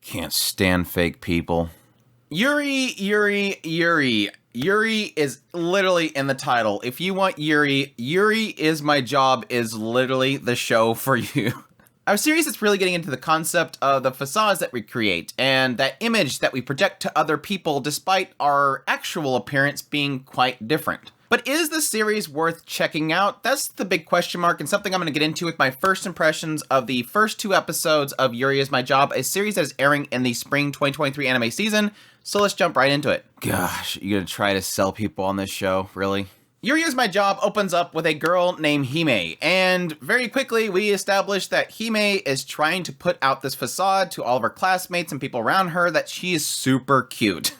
Can't stand fake people. Yuri. Yuri is literally in the title. If you want Yuri, Yuri is My Job is literally the show for you. Our series is really getting into the concept of the facades that we create and that image that we project to other people despite our actual appearance being quite different. But is the series worth checking out? That's the big question mark, and something I'm going to get into with my first impressions of the first 2 episodes of Yuri is My Job, a series that is airing in the spring 2023 anime season. So let's jump right into it. Gosh, you gonna try to sell people on this show, really? Yuri is My Job opens up with a girl named Hime, and very quickly we establish that Hime is trying to put out this facade to all of her classmates and people around her that she is super cute.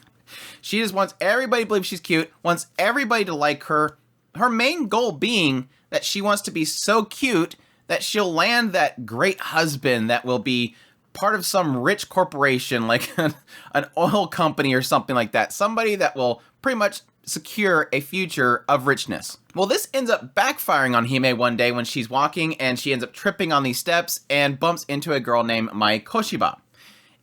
She just wants everybody to believe she's cute, wants everybody to like her. Her main goal being that she wants to be so cute that she'll land that great husband that will be part of some rich corporation, like an oil company or something like that. Somebody that will pretty much secure a future of richness. Well, this ends up backfiring on Hime one day when she's walking and she ends up tripping on these steps and bumps into a girl named Mai Koshiba.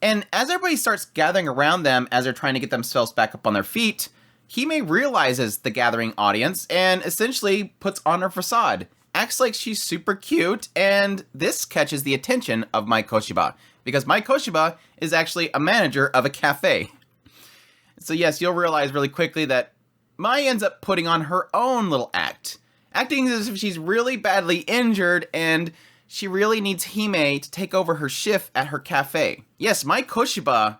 And as everybody starts gathering around them as they're trying to get themselves back up on their feet, Hime realizes the gathering audience and essentially puts on her facade, acts like she's super cute, and this catches the attention of Mai Koshiba, because Mai Koshiba is actually a manager of a cafe. So yes, you'll realize really quickly that Mai ends up putting on her own little act, acting as if she's really badly injured and she really needs Hime to take over her shift at her cafe. Yes, Mai Koshiba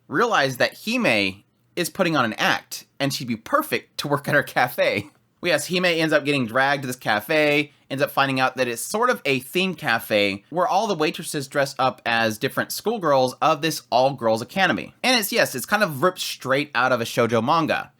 realized that Hime is putting on an act, and she'd be perfect to work at her cafe. Well, yes, Hime ends up getting dragged to this cafe, ends up finding out that it's sort of a themed cafe where all the waitresses dress up as different schoolgirls of this all-girls academy. And it's kind of ripped straight out of a shoujo manga.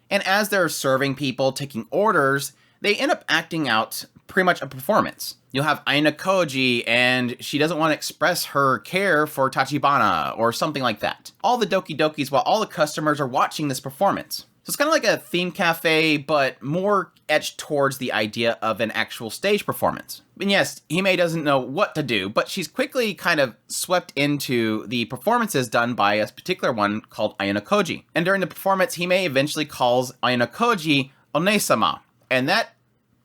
And as they're serving people, taking orders, they end up acting out pretty much a performance. You'll have Aina Koji, and she doesn't want to express her care for Tachibana, or something like that. All the Doki Dokis while all the customers are watching this performance. So it's kind of like a theme cafe, but more etched towards the idea of an actual stage performance. And yes, Hime doesn't know what to do, but she's quickly kind of swept into the performances done by a particular one called Ayano Koji. And during the performance, Hime eventually calls Ayano Koji One-sama, and that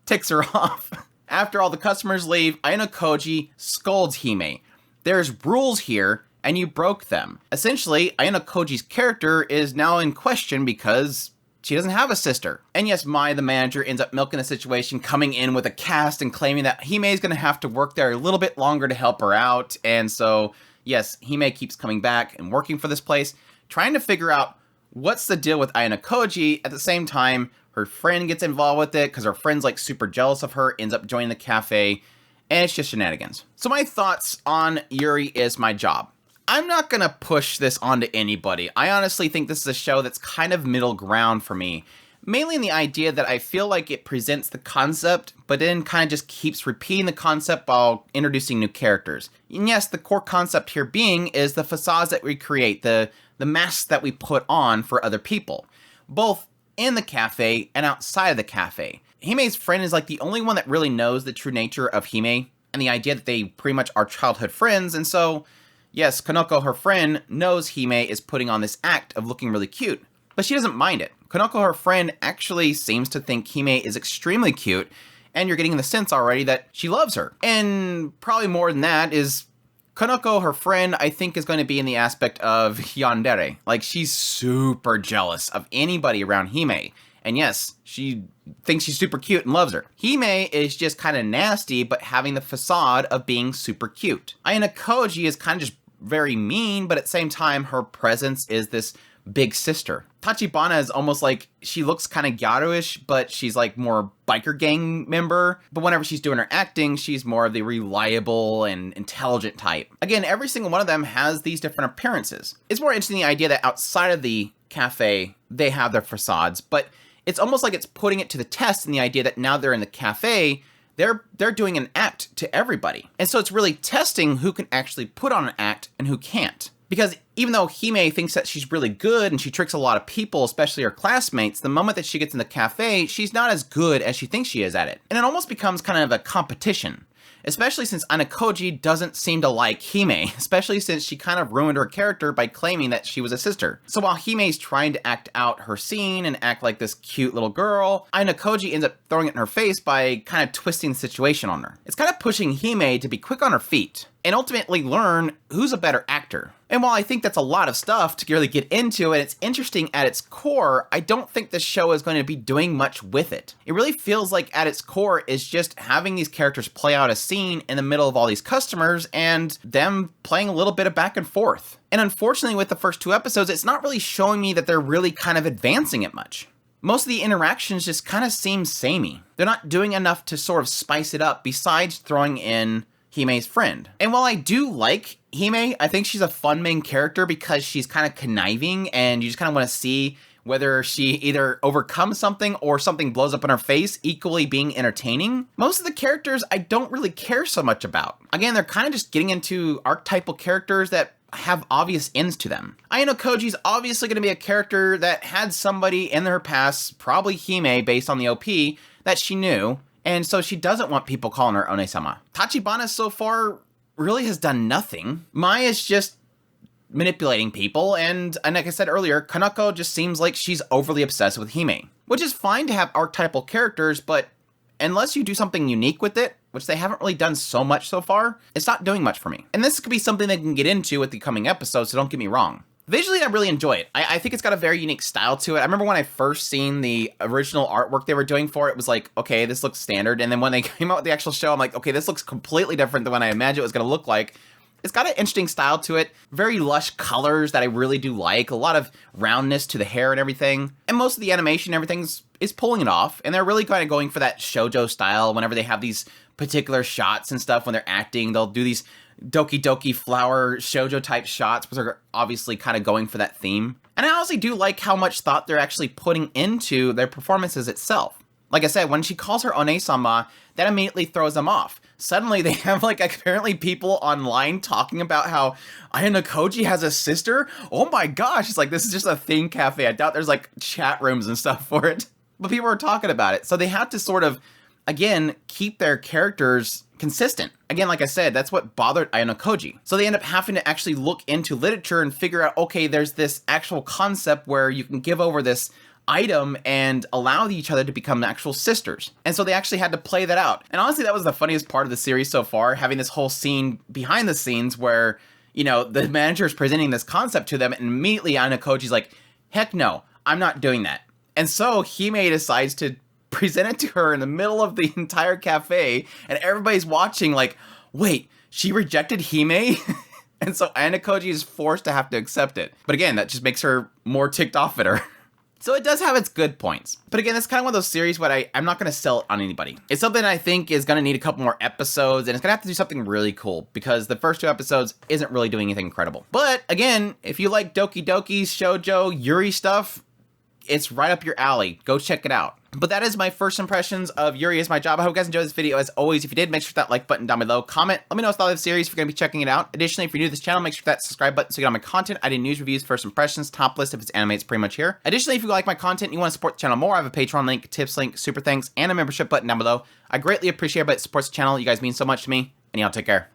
ticks her off. After all the customers leave, Ayano Koji scolds Hime. There's rules here, and you broke them. Essentially, Ayano Koji's character is now in question because she doesn't have a sister. And yes, Mai, the manager, ends up milking the situation, coming in with a cast and claiming that Hime is going to have to work there a little bit longer to help her out. And so, yes, Hime keeps coming back and working for this place, trying to figure out what's the deal with Ayano Koji. At the same time, her friend gets involved with it because her friend's like super jealous of her, ends up joining the cafe, and it's just shenanigans. So my thoughts on Yuri is My Job. I'm not going to push this onto anybody. I honestly think this is a show that's kind of middle ground for me. Mainly in the idea that I feel like it presents the concept, but then kind of just keeps repeating the concept while introducing new characters. And yes, the core concept here being is the facades that we create, the masks that we put on for other people. Both in the cafe and outside of the cafe. Hime's friend is like the only one that really knows the true nature of Hime and the idea that they pretty much are childhood friends. And so, yes, Konoko, her friend, knows Hime is putting on this act of looking really cute, but she doesn't mind it. Konoko, her friend, actually seems to think Hime is extremely cute, and you're getting the sense already that she loves her. And probably more than that is Konoko, her friend, I think is going to be in the aspect of yandere. Like, she's super jealous of anybody around Hime. And yes, she thinks she's super cute and loves her. Hime is just kind of nasty, but having the facade of being super cute. Ayano Koji is kind of just very mean, but at the same time, her presence is this big sister. Tachibana is almost like, she looks kind of gyaru-ish, but she's like more biker gang member. But whenever she's doing her acting, she's more of the reliable and intelligent type. Again, every single one of them has these different appearances. It's more interesting the idea that outside of the cafe, they have their facades, but it's almost like it's putting it to the test in the idea that now they're in the cafe, they're doing an act to everybody. And so it's really testing who can actually put on an act and who can't. Because even though Hime thinks that she's really good and she tricks a lot of people, especially her classmates, the moment that she gets in the cafe, she's not as good as she thinks she is at it. And it almost becomes kind of a competition. especially since Anakoji doesn't seem to like Hime, especially since she kind of ruined her character by claiming that she was a sister. So while Hime's trying to act out her scene and act like this cute little girl, Anakoji ends up throwing it in her face by kind of twisting the situation on her. It's kind of pushing Hime to be quick on her feet and ultimately learn who's a better actor. And while I think that's a lot of stuff to really get into and it's interesting at its core, I don't think the show is going to be doing much with it. It really feels like at its core is just having these characters play out a scene in the middle of all these customers and them playing a little bit of back and forth. And unfortunately with the first 2 episodes, it's not really showing me that they're really kind of advancing it much. Most of the interactions just kind of seem samey. They're not doing enough to sort of spice it up besides throwing in Hime's friend. And while I do like Hime, I think she's a fun main character because she's kind of conniving and you just kind of want to see whether she either overcomes something or something blows up in her face, equally being entertaining. Most of the characters I don't really care so much about. Again, they're kind of just getting into archetypal characters that have obvious ends to them. Ayano Koji's obviously going to be a character that had somebody in her past, probably Hime based on the OP, that she knew, and so she doesn't want people calling her One-sama. Tachibana so far really has done nothing. Mai is just manipulating people, and like I said earlier, Kanako just seems like she's overly obsessed with Hime. Which is fine to have archetypal characters, but unless you do something unique with it, which they haven't really done so much so far, it's not doing much for me. And this could be something they can get into with the coming episodes, so don't get me wrong. Visually, I really enjoy it. I think it's got a very unique style to it. I remember when I first seen the original artwork they were doing for it was like, okay, this looks standard. And then when they came out with the actual show, I'm like, okay, this looks completely different than what I imagined it was going to look like. It's got an interesting style to it, very lush colors that I really do like, a lot of roundness to the hair and everything. And most of the animation and everything is pulling it off. And they're really kind of going for that shoujo style whenever they have these particular shots and stuff when they're acting. They'll do these Doki Doki flower shoujo type shots, but they're obviously kind of going for that theme. And I honestly do like how much thought they're actually putting into their performances itself. Like I said, when she calls her One-sama, that immediately throws them off. Suddenly they have like apparently people online talking about how Ayano Koji has a sister. Oh my gosh, it's like this is just a thing cafe. I doubt there's like chat rooms and stuff for it. But people are talking about it. So they have to sort of, again, keep their characters consistent. Again, like I said, that's what bothered Ayano Koji. So they end up having to actually look into literature and figure out, okay, there's this actual concept where you can give over this item and allow each other to become actual sisters. And so they actually had to play that out. And honestly, that was the funniest part of the series so far, having this whole scene behind the scenes where, you know, the manager is presenting this concept to them and immediately Ayano Koji's like, heck no, I'm not doing that. And so Hime decides to present it to her in the middle of the entire cafe and everybody's watching like, wait, she rejected Hime? And so Ayano Koji is forced to have to accept it. But again, that just makes her more ticked off at her. So it does have its good points. But again, it's kind of one of those series where I'm not going to sell it on anybody. It's something I think is going to need a couple more episodes, and it's going to have to do something really cool, because the first 2 episodes isn't really doing anything incredible. But again, if you like Doki Doki, Shoujo, Yuri stuff, it's right up your alley. Go check it out. But that is my first impressions of Yuri Is My Job. I hope you guys enjoyed this video. As always, if you did, make sure to hit that like button down below. Comment, let me know what's thought of the series if you're going to be checking it out. Additionally, if you're new to this channel, make sure to hit that subscribe button so you get all my content. I do news, reviews, first impressions, top list. If it's anime, it's pretty much here. Additionally, if you like my content and you want to support the channel more, I have a Patreon link, tips link, super thanks, and a membership button down below. I greatly appreciate everybody that supports the channel. You guys mean so much to me, and y'all take care.